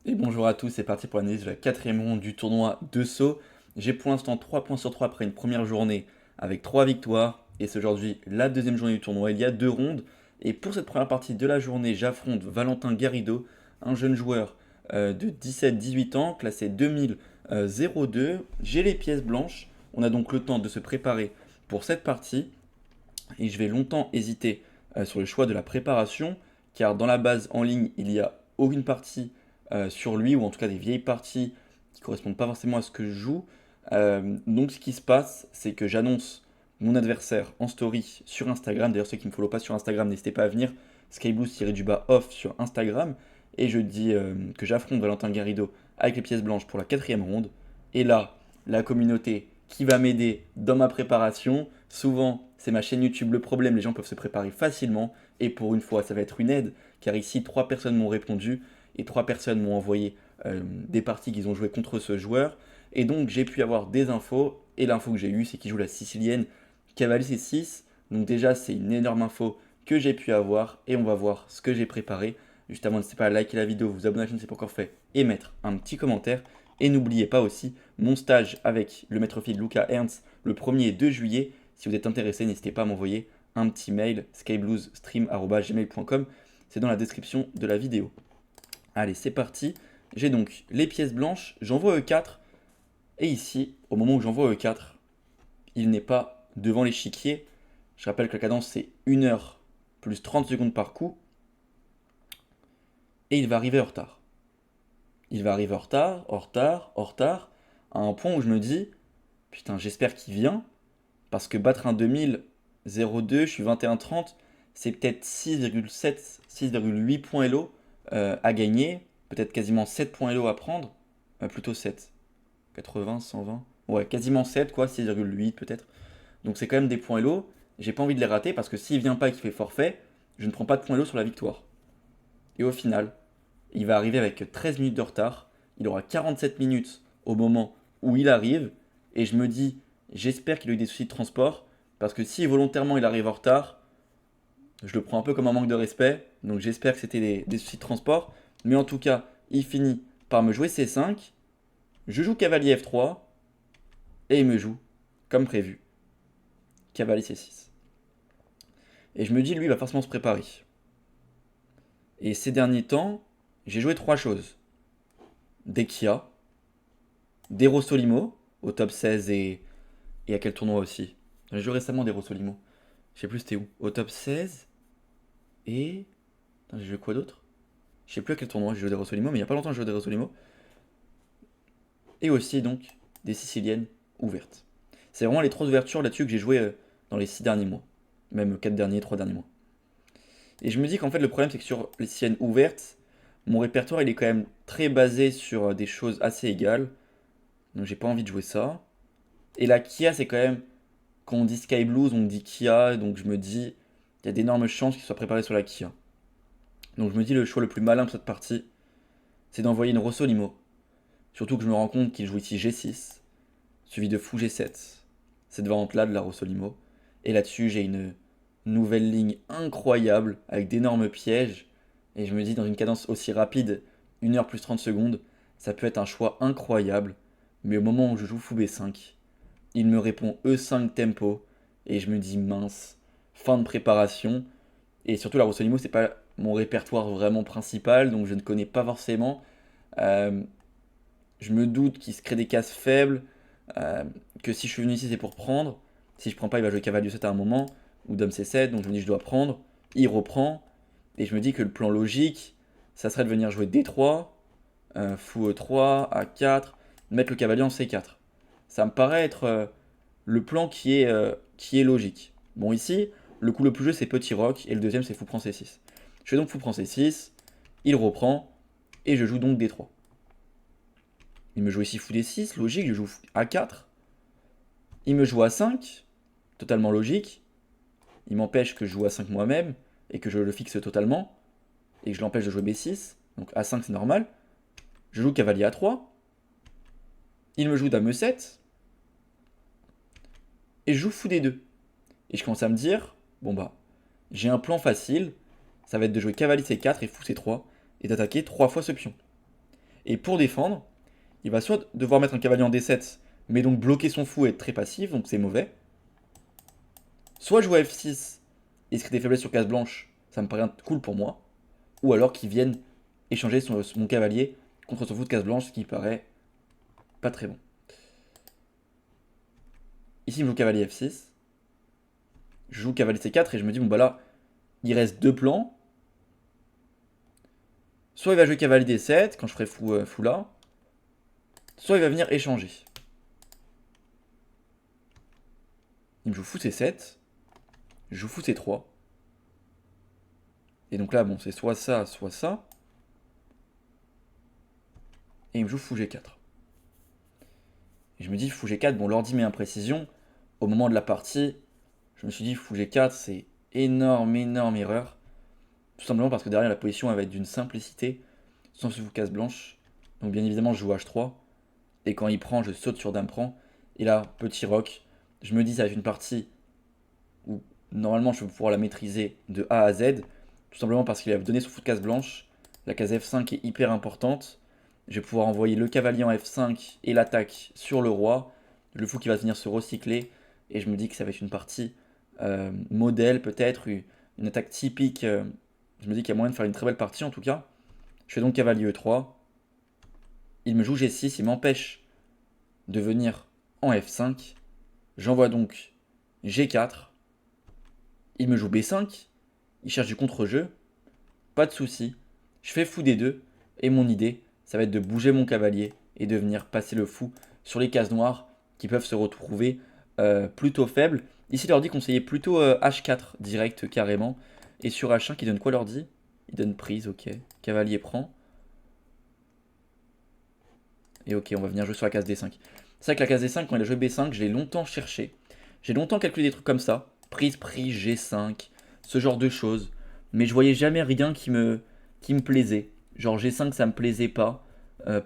Et bonjour à tous, c'est parti pour l'analyse de la quatrième ronde du tournoi de Sceaux. J'ai pour l'instant 3 points sur 3 après une première journée avec 3 victoires. Et c'est aujourd'hui la deuxième journée du tournoi, il y a 2 rondes. Et pour cette première partie de la journée, j'affronte Valentin Garrido, un jeune joueur de 17-18 ans, classé 2002. J'ai les pièces blanches, on a donc le temps de se préparer pour cette partie. Et je vais longtemps hésiter sur le choix de la préparation, car dans la base en ligne, il n'y a aucune partie sur lui, ou en tout cas des vieilles parties qui ne correspondent pas forcément à ce que je joue. Donc ce qui se passe, c'est que j'annonce mon adversaire en story sur Instagram. D'ailleurs, ceux qui ne me follow pas sur Instagram, n'hésitez pas à venir. Skyblues-off sur Instagram. Et je dis que j'affronte Valentin Garrido avec les pièces blanches pour la quatrième ronde. Et là, la communauté qui va m'aider dans ma préparation. Souvent, c'est ma chaîne YouTube le problème, les gens peuvent se préparer facilement. Et pour une fois, ça va être une aide, car ici, 3 personnes m'ont répondu et 3 personnes m'ont envoyé des parties qu'ils ont joué contre ce joueur. Et donc, j'ai pu avoir des infos. Et l'info que j'ai eue, c'est qu'il joue la sicilienne cavalier C6. Donc, déjà, c'est une énorme info que j'ai pu avoir. Et on va voir ce que j'ai préparé. Juste avant, n'hésitez pas à liker la vidéo, vous abonner à la chaîne si ce n'est pas encore fait, et mettre un petit commentaire. Et n'oubliez pas aussi mon stage avec le maître fil Luca Ernst le 1er 2 juillet. Si vous êtes intéressé, n'hésitez pas à m'envoyer un petit mail skybluesstream@gmail.com. C'est dans la description de la vidéo. Allez, c'est parti. J'ai donc les pièces blanches, j'envoie E4. Et ici, au moment où j'envoie E4, il n'est pas devant l'échiquier. Je rappelle que la cadence c'est 1 heure plus 30 secondes par coup. Et il va arriver en retard. Il va arriver en retard, en retard, en retard, à un point où je me dis, putain, j'espère qu'il vient, parce que battre un 2002, je suis 21-30, c'est peut-être 6,7, 6,8 points Elo à gagner, peut-être quasiment 7 points Elo à prendre, plutôt 7, 80, 120, ouais, quasiment 7 quoi, 6,8 peut-être. Donc c'est quand même des points Elo, j'ai pas envie de les rater parce que s'il vient pas et qu'il fait forfait, je ne prends pas de points Elo sur la victoire. Et au final, il va arriver avec 13 minutes de retard. Il aura 47 minutes au moment où il arrive. Et je me dis, j'espère qu'il a eu des soucis de transport. Parce que si volontairement il arrive en retard, je le prends un peu comme un manque de respect. Donc j'espère que c'était des soucis de transport. Mais en tout cas, il finit par me jouer C5. Je joue cavalier F3. Et il me joue, comme prévu, cavalier C6. Et je me dis, lui, il va forcément se préparer. Et ces derniers temps, j'ai joué 3 choses. Des Kia, des Rossolimo, au top 16 et à quel tournoi aussi. J'ai joué récemment des Rossolimo. Je sais plus c'était où. Au top 16 et. Attends, j'ai joué quoi d'autre? Je sais plus à quel tournoi j'ai joué des Rossolimo, mais il y a pas longtemps j'ai joué des Rossolimo. Et aussi donc des Siciliennes ouvertes. C'est vraiment les 3 ouvertures là-dessus que j'ai joué dans les 6 derniers mois. Même 4 derniers, 3 derniers mois. Et je me dis qu'en fait le problème c'est que sur les Siciliennes ouvertes, mon répertoire il est quand même très basé sur des choses assez égales. Donc j'ai pas envie de jouer ça. Et la Kia c'est quand même quand on dit Sky Blues, on dit Kia, donc je me dis, il y a d'énormes chances qu'il soit préparé sur la Kia. Donc je me dis, le choix le plus malin pour cette partie, c'est d'envoyer une Rosso Limo. Surtout que je me rends compte qu'il joue ici G6, suivi de Fou G7. Cette variante-là de la Rosso Limo. Et là-dessus, j'ai une nouvelle ligne incroyable, avec d'énormes pièges. Et je me dis, dans une cadence aussi rapide, 1 heure plus 30 secondes, ça peut être un choix incroyable. Mais au moment où je joue Fou B5, il me répond E5 tempo. Et je me dis mince, fin de préparation. Et surtout la Rossolimo, c'est pas mon répertoire vraiment principal, donc je ne connais pas forcément. Euh, je me doute qu'il se crée des cases faibles, que si je suis venu ici c'est pour prendre. Si je prends pas, il va jouer cavalier 7 à un moment, ou dame C7, donc je me dis je dois prendre. Il reprend, et je me dis que le plan logique, ça serait de venir jouer D3, fou E3, A4, mettre le cavalier en C4. Ça me paraît être le plan qui est logique. Bon, ici, le coup le plus joué c'est petit roc et le deuxième c'est fou prend C6. Je fais donc fou prend C6, il reprend et je joue donc D3. Il me joue ici fou D6, logique, je joue A4. Il me joue A5, totalement logique. Il m'empêche que je joue A5 moi-même et que je le fixe totalement et que je l'empêche de jouer B6. Donc A5 c'est normal. Je joue cavalier A3. Il me joue dame E7 et je joue fou D2. Et je commence à me dire, bon bah, j'ai un plan facile, ça va être de jouer cavalier C4 et fou C3 et d'attaquer 3 fois ce pion. Et pour défendre, il va soit devoir mettre un cavalier en D7, mais donc bloquer son fou et être très passif, donc c'est mauvais. Soit jouer F6 et se créer des faiblesses sur case blanche, ça me paraît cool pour moi. Ou alors qu'il vienne échanger mon cavalier contre son fou de case blanche, ce qui paraît pas très bon. Ici, il me joue cavalier F6. Je joue cavalier C4 et je me dis, bon bah là, il reste deux plans. Soit il va jouer cavalier D7 quand je ferai fou là. Soit il va venir échanger. Il me joue fou C7. Je joue fou C3. Et donc là, bon, c'est soit ça, soit ça. Et il me joue fou G4. Et je me dis, fou G4, bon, l'ordi met imprécision. Au moment de la partie, je me suis dit, fou G4, c'est énorme erreur. Tout simplement parce que derrière, la position elle va être d'une simplicité, sans fou case blanche. Donc bien évidemment, je joue H3. Et quand il prend, je saute sur dame prend. Et là, petit rock. Je me dis, ça va être une partie où normalement, je vais pouvoir la maîtriser de A à Z. Tout simplement parce qu'il a donné son fou de case blanche. La case F5 est hyper importante. Je vais pouvoir envoyer le cavalier en F5 et l'attaque sur le roi. Le fou qui va venir se recycler. Et je me dis que ça va être une partie modèle peut-être, une attaque typique. Je me dis qu'il y a moyen de faire une très belle partie en tout cas. Je fais donc cavalier E3. Il me joue G6, il m'empêche de venir en F5. J'envoie donc G4. Il me joue B5. Il cherche du contre-jeu. Pas de souci. Je fais fou D2. Et mon idée, ça va être de bouger mon cavalier et de venir passer le fou sur les cases noires qui peuvent se retrouver plutôt faibles. Ici, l'ordi conseillait plutôt H4 direct carrément. Et sur H5, il donne quoi l'ordi? Il donne prise, ok. Cavalier prend. Et ok, on va venir jouer sur la case D5. C'est vrai que la case D5, quand il a joué B5, je l'ai longtemps cherché. J'ai longtemps calculé des trucs comme ça. Prise, G5, ce genre de choses. Mais je voyais jamais rien qui me plaisait. Genre G5, ça me plaisait pas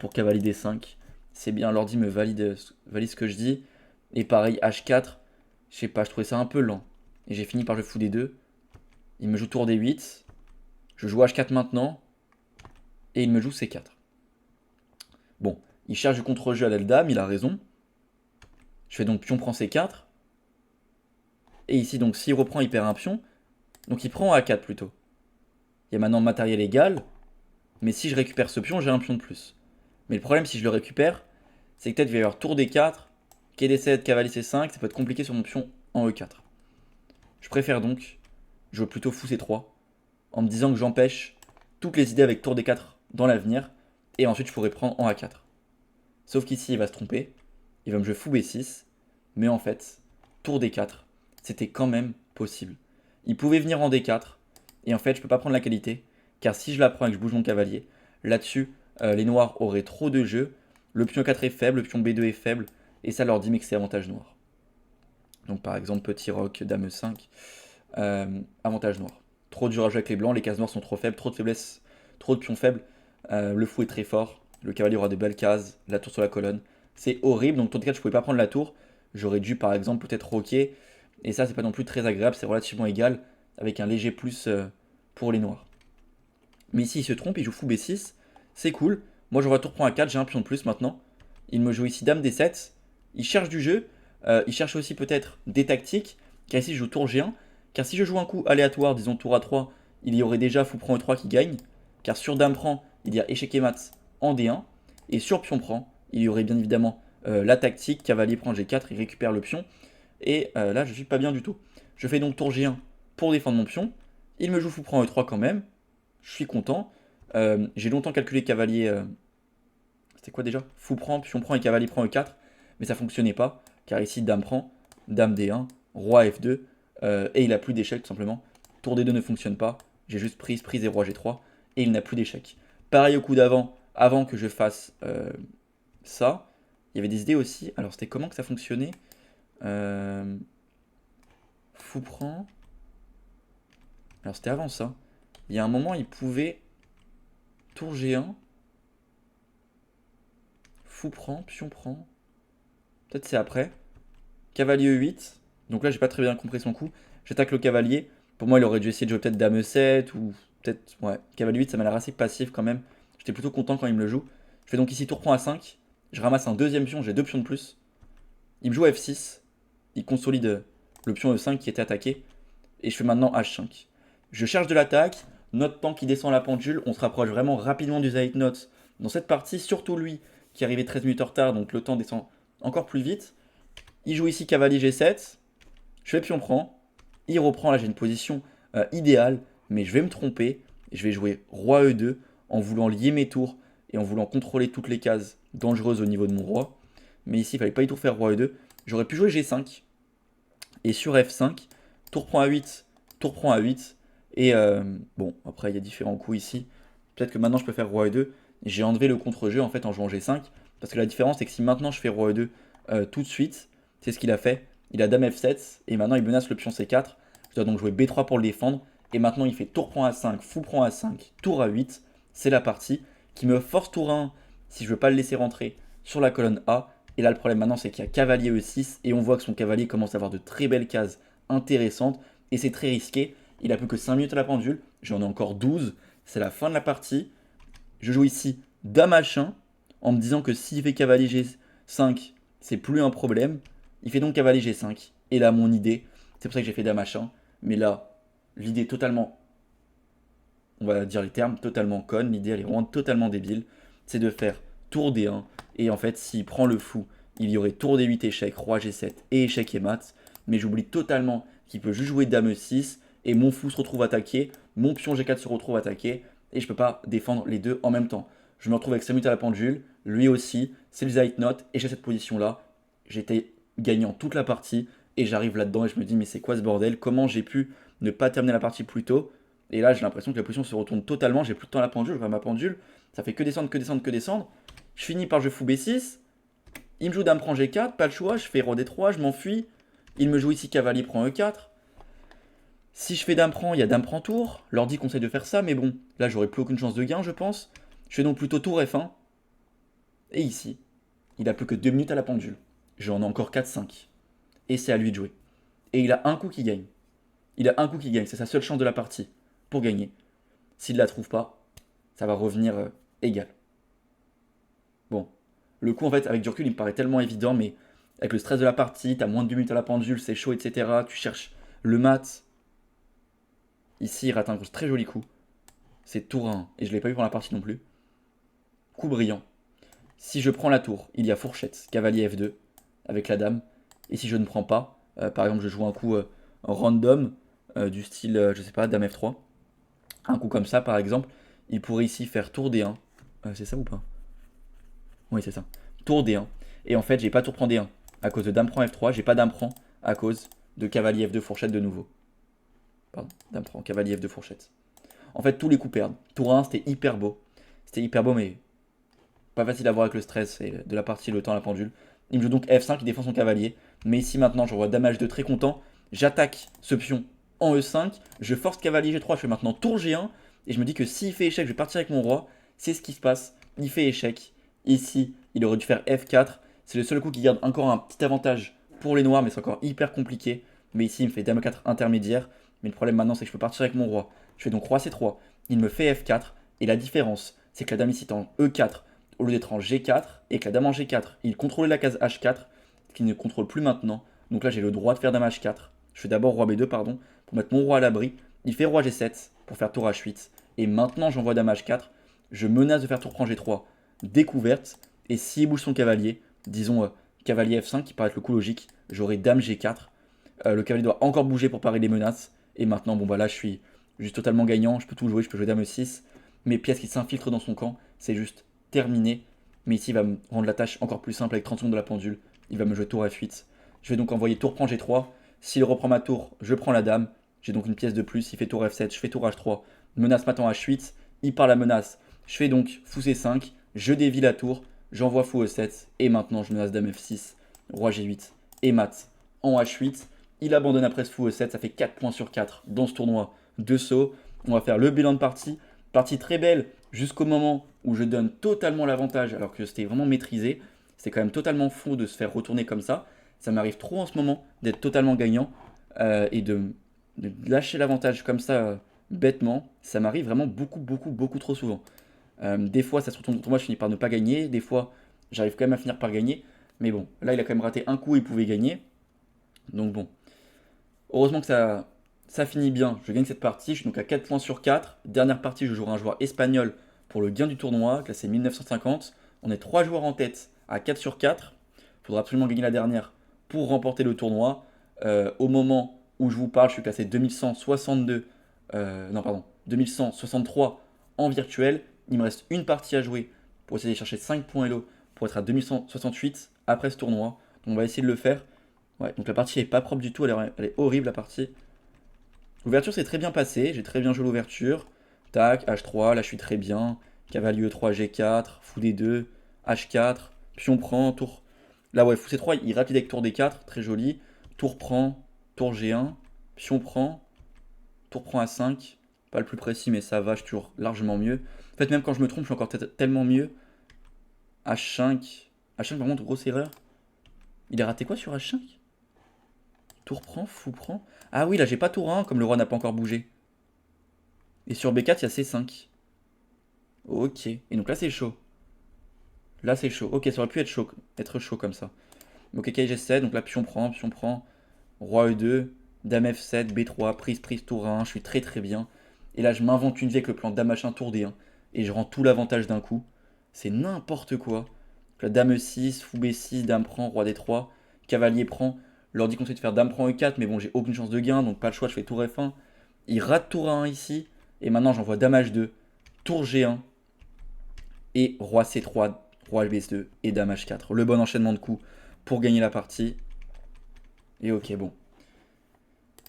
pour cavalier D5. C'est bien, l'ordi me valide ce que je dis. Et pareil, H4, je sais pas, je trouvais ça un peu lent. Et j'ai fini par jouer fou D2. Il me joue tour D8. Je joue H4 maintenant. Et il me joue C4. Bon, il cherche du contre-jeu à l'Eldam, il a raison. Je fais donc pion prend C4. Et ici, donc, s'il reprend, il perd un pion. Donc il prend A4 plutôt. Il y a maintenant matériel égal. Mais si je récupère ce pion, j'ai un pion de plus. Mais le problème, si je le récupère, c'est que peut-être il va y avoir tour D4, quai D7, cavalier C5. Ça peut être compliqué sur mon pion en E4. Je préfère donc jouer plutôt fou C3. En me disant que j'empêche toutes les idées avec tour D4 dans l'avenir. Et ensuite, je pourrais prendre en A4. Sauf qu'ici, il va se tromper. Il va me jouer fou B6. Mais en fait, tour D4, c'était quand même possible. Il pouvait venir en D4. Et en fait, je ne peux pas prendre la qualité. Car si je la prends et que je bouge mon cavalier, là-dessus, les noirs auraient trop de jeu. Le pion 4 est faible, le pion B2 est faible. Et ça leur dit mais que c'est avantage noir. Donc par exemple, petit roc, dame 5. Avantage noir. Trop dur à jouer avec les blancs, les cases noires sont trop faibles, trop de faiblesse, trop de pions faibles. Le fou est très fort, le cavalier aura des belles cases, la tour sur la colonne. C'est horrible, donc dans tout cas je pouvais pas prendre la tour. J'aurais dû par exemple peut-être roquer. Et ça c'est pas non plus très agréable, c'est relativement égal, avec un léger plus pour les noirs. Mais ici il se trompe, il joue fou B6, c'est cool. Moi j'aurais tour prend A4, j'ai un pion de plus maintenant. Il me joue ici dame D7, il cherche du jeu, il cherche aussi peut-être des tactiques, car ici je joue tour G1. Car si je joue un coup aléatoire, disons tour A3, il y aurait déjà fou prend E3 qui gagne. Car sur dame prend, il y a échec et mat en D1. Et sur pion prend, il y aurait bien évidemment la tactique, cavalier prend G4, il récupère le pion. Et là, je suis pas bien du tout. Je fais donc tour G1 pour défendre mon pion. Il me joue fou prend E3 quand même. Je suis content. J'ai longtemps calculé cavalier... C'était quoi déjà? Fou prend, pion prend et cavalier prend E4. Mais ça fonctionnait pas. Car ici, dame prend, dame D1, roi F2. Et il a plus d'échecs tout simplement. Tour D2 ne fonctionne pas. J'ai juste prise et roi G3. Et il n'a plus d'échecs. Pareil au coup d'avant, avant que je fasse ça. Il y avait des idées aussi. Alors c'était comment que ça fonctionnait? Fou prend. Alors c'était avant ça. Il y a un moment, il pouvait tour G1. Fou prend, pion prend. Peut-être c'est après. Cavalier E8. Donc là, j'ai pas très bien compris son coup. J'attaque le cavalier. Pour moi, il aurait dû essayer de jouer peut-être dame E7 ou peut-être. Ouais, cavalier 8, ça m'a l'air assez passif quand même. J'étais plutôt content quand il me le joue. Je fais donc ici tour prend A5. Je ramasse un deuxième pion, j'ai 2 pions de plus. Il me joue F6. Il consolide le pion E5 qui était attaqué. Et je fais maintenant H5. Je cherche de l'attaque. Notre temps qui descend la pendule. On se rapproche vraiment rapidement du Zeitnot dans cette partie. Surtout lui qui arrivait 13 minutes en retard. Donc le temps descend encore plus vite. Il joue ici cavalier G7. Je fais pion prend. Il reprend. Là j'ai une position idéale. Mais je vais me tromper. Je vais jouer roi E2 en voulant lier mes tours et en voulant contrôler toutes les cases dangereuses au niveau de mon roi. Mais ici il fallait pas du tout faire roi E2. J'aurais pu jouer G5. Et sur F5, tour prend A8, tour prend A8. Et bon, après il y a différents coups ici. Peut-être que maintenant je peux faire roi E2. J'ai enlevé le contre-jeu en fait en jouant G5. Parce que la différence c'est que si maintenant je fais roi E2 tout de suite, c'est ce qu'il a fait. Il a dame F7 et maintenant il menace le pion C4. Je dois donc jouer B3 pour le défendre. Et maintenant il fait tour prend A5, fou prend A5, tour A8. C'est la partie qui me force tour 1 si je veux pas le laisser rentrer sur la colonne A. Et là, le problème maintenant, c'est qu'il y a cavalier E6 et on voit que son cavalier commence à avoir de très belles cases intéressantes et c'est très risqué. Il a plus que 5 minutes à la pendule, j'en ai encore 12, c'est la fin de la partie. Je joue ici dame H1 en me disant que s'il fait cavalier G5, c'est plus un problème. Il fait donc cavalier G5 et là, mon idée, c'est pour ça que j'ai fait dame H1, mais là, l'idée totalement, on va dire les termes, totalement conne, l'idée elle est vraiment totalement débile, c'est de faire tour D1, et en fait s'il prend le fou, il y aurait tour D8 échec, roi G7 et échec et mat, mais j'oublie totalement qu'il peut juste jouer dame E6, et mon fou se retrouve attaqué, mon pion G4 se retrouve attaqué, et je peux pas défendre les deux en même temps. Je me retrouve avec 5 minutes à la pendule, lui aussi, c'est le Zeitnot, et j'ai cette position là, j'étais gagnant toute la partie, et j'arrive là-dedans et je me dis mais c'est quoi ce bordel, comment j'ai pu ne pas terminer la partie plus tôt. Et là, j'ai l'impression que la position se retourne totalement. J'ai plus de temps à la pendule. Je vois ma pendule. Ça fait que descendre, que descendre, que descendre. Je finis par je fous B6. Il me joue dame prend G4. Pas le choix. Je fais roi D3. Je m'enfuis. Il me joue ici cavalier prend E4. Si je fais dame prend, il y a dame prend tour. L'ordi conseille de faire ça. Mais bon, là, j'aurais plus aucune chance de gain, je pense. Je fais donc plutôt tour F1. Et ici, il a plus que 2 minutes à la pendule. J'en ai encore 4-5. Et c'est à lui de jouer. Et il a un coup qui gagne. Il a un coup qui gagne. C'est sa seule chance de la partie pour gagner. S'il ne la trouve pas, ça va revenir égal. Bon, le coup en fait avec du recul il me paraît tellement évident, mais avec le stress de la partie, t'as moins de 2 minutes à la pendule, c'est chaud, etc. Tu cherches le mat. Ici il rate un très joli coup. C'est tour 1, et je ne l'ai pas eu pour la partie non plus. Coup brillant. Si je prends la tour, il y a fourchette, cavalier F2, avec la dame. Et si je ne prends pas, par exemple je joue un coup random, du style, je sais pas, dame F3. Un coup comme ça par exemple, il pourrait ici faire tour D1. C'est ça ou pas? Oui, c'est ça. Tour D1. Et en fait, j'ai pas tour prend D1 à cause de dame prend F3. J'ai pas dame prend à cause de cavalier F2 fourchette de nouveau. Pardon, dame prend, cavalier F2 fourchette. En fait, tous les coups perdent. Tour 1, c'était hyper beau. C'était hyper beau, mais pas facile à voir avec le stress et de la partie, le temps à la pendule. Il me joue donc F5, il défend son cavalier. Mais ici, maintenant, j'envoie dame H2 très content. J'attaque ce pion en E5. Je force cavalier G3. Je fais maintenant tour G1. Et je me dis que s'il fait échec, je vais partir avec mon roi. C'est ce qui se passe. Il fait échec. Ici, il aurait dû faire F4. C'est le seul coup qui garde encore un petit avantage pour les noirs, mais c'est encore hyper compliqué. Mais ici, il me fait dame 4 intermédiaire. Mais le problème maintenant, c'est que je peux partir avec mon roi. Je fais donc roi C3. Il me fait F4. Et la différence, c'est que la dame ici est en E4 au lieu d'être en G4. Et que la dame en G4, il contrôlait la case H4, qu'il ne contrôle plus maintenant. Donc là, j'ai le droit de faire dame H4. Je fais d'abord roi B2, pardon, pour mettre mon roi à l'abri. Il fait roi G7 pour faire tour H8. Et maintenant, j'envoie dame H4. Je menace de faire tour prend G3 découverte. Et s'il bouge son cavalier, disons cavalier F5 qui paraît être le coup logique, j'aurai dame G4. Le cavalier doit encore bouger pour parer les menaces. Et maintenant, bon bah là je suis juste totalement gagnant, je peux tout jouer, je peux jouer dame E6. Mes pièces qui s'infiltrent dans son camp, c'est juste terminé. Mais ici il va me rendre la tâche encore plus simple avec 30 secondes de la pendule. Il va me jouer tour F8. Je vais donc envoyer tour prend G3. S'il reprend ma tour, je prends la dame. J'ai donc une pièce de plus, il fait tour F7, je fais tour H3. Menace maintenant H8, il part la menace. Je fais donc fou C5, je dévie la tour, j'envoie fou E7, et maintenant je menace dame F6, roi G8, et mat en H8. Il abandonne après ce fou E7, ça fait 4 points sur 4 dans ce tournoi de saut. On va faire le bilan de partie. Partie très belle jusqu'au moment où je donne totalement l'avantage alors que c'était vraiment maîtrisé. C'est quand même totalement faux de se faire retourner comme ça. Ça m'arrive trop en ce moment d'être totalement gagnant et de lâcher l'avantage comme ça bêtement. Ça m'arrive vraiment beaucoup trop souvent. Des fois, ça se retourne contre moi, je finis par ne pas gagner. Des fois, j'arrive quand même à finir par gagner. Mais bon, là, il a quand même raté un coup, il pouvait gagner. Donc bon, heureusement que ça finit bien. Je gagne cette partie, je suis donc à 4 points sur 4. Dernière partie, je jouerai un joueur espagnol pour le gain du tournoi, classé 1950. On est 3 joueurs en tête à 4 sur 4. Il faudra absolument gagner la dernière pour remporter le tournoi. Au moment où je vous parle, je suis classé 2162, non pardon, 2163 en virtuel. Il me reste une partie à jouer pour essayer de chercher 5 points Elo pour être à 2168 après ce tournoi. Donc on va essayer de le faire. Ouais, donc la partie est pas propre du tout, elle est horrible la partie. L'ouverture s'est très bien passée, j'ai très bien joué l'ouverture. Tac, H3, là je suis très bien. Cavalier E3, G4, fou D2, H4, pion prend, tour. Là ouais, fou C3, il rate avec tour D4, très joli. Tour prend, tour G1, pion prend, tour prend A5. Pas le plus précis, mais ça va, je suis toujours largement mieux. En fait, même quand je me trompe, je suis encore tellement mieux. H5. H5, par contre, grosse erreur. Il a raté quoi sur H5? Tour prend, fou prend. Ah oui, là j'ai pas tour 1 comme le roi n'a pas encore bougé. Et sur B4, il y a C5. Ok. Et donc là c'est chaud. Là c'est chaud. Ok, ça aurait pu être chaud comme ça. Donc ok, G7. Donc là pion prend, pion prend. Roi E2, Dame F7, B3, prise, prise, tour 1. Je suis très très bien. Et là je m'invente une vie avec le plan Dame H1, tour D1. Et je rends tout l'avantage d'un coup. C'est n'importe quoi. Donc là, Dame E6, fou B6, Dame prend, Roi D3, Cavalier prend. L'ordi conseille de faire Dame prend E4, mais bon, j'ai aucune chance de gain, donc pas le choix, je fais tour F1. Il rate tour A1 ici, et maintenant j'envoie Dame H2, tour G1, et Roi C3, Roi B2 et Dame H4. Le bon enchaînement de coups pour gagner la partie. Et ok, bon.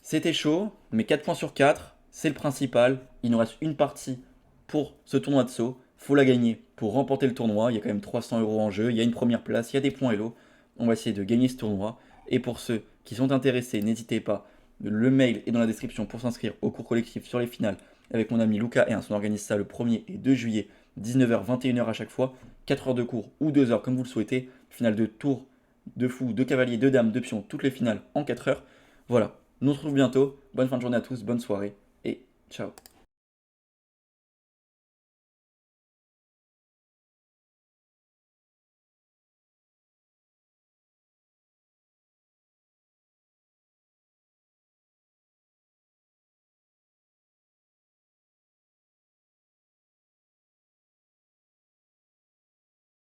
C'était chaud, mais 4 points sur 4, c'est le principal. Il nous reste une partie pour ce tournoi de saut. Faut la gagner pour remporter le tournoi. Il y a quand même 300 € en jeu. Il y a une première place, il y a des points Elo. On va essayer de gagner ce tournoi. Et pour ceux qui sont intéressés, n'hésitez pas. Le mail est dans la description pour s'inscrire au cours collectif sur les finales avec mon ami Lucas Ernst. On organise ça le 1er et 2 juillet, 19h, 21h à chaque fois. 4 heures de cours ou 2 heures comme vous le souhaitez. Finale de tour, de fou, de cavalier, de dame, de pion, toutes les finales en 4 heures. Voilà. Nous on se retrouve bientôt. Bonne fin de journée à tous, bonne soirée et ciao.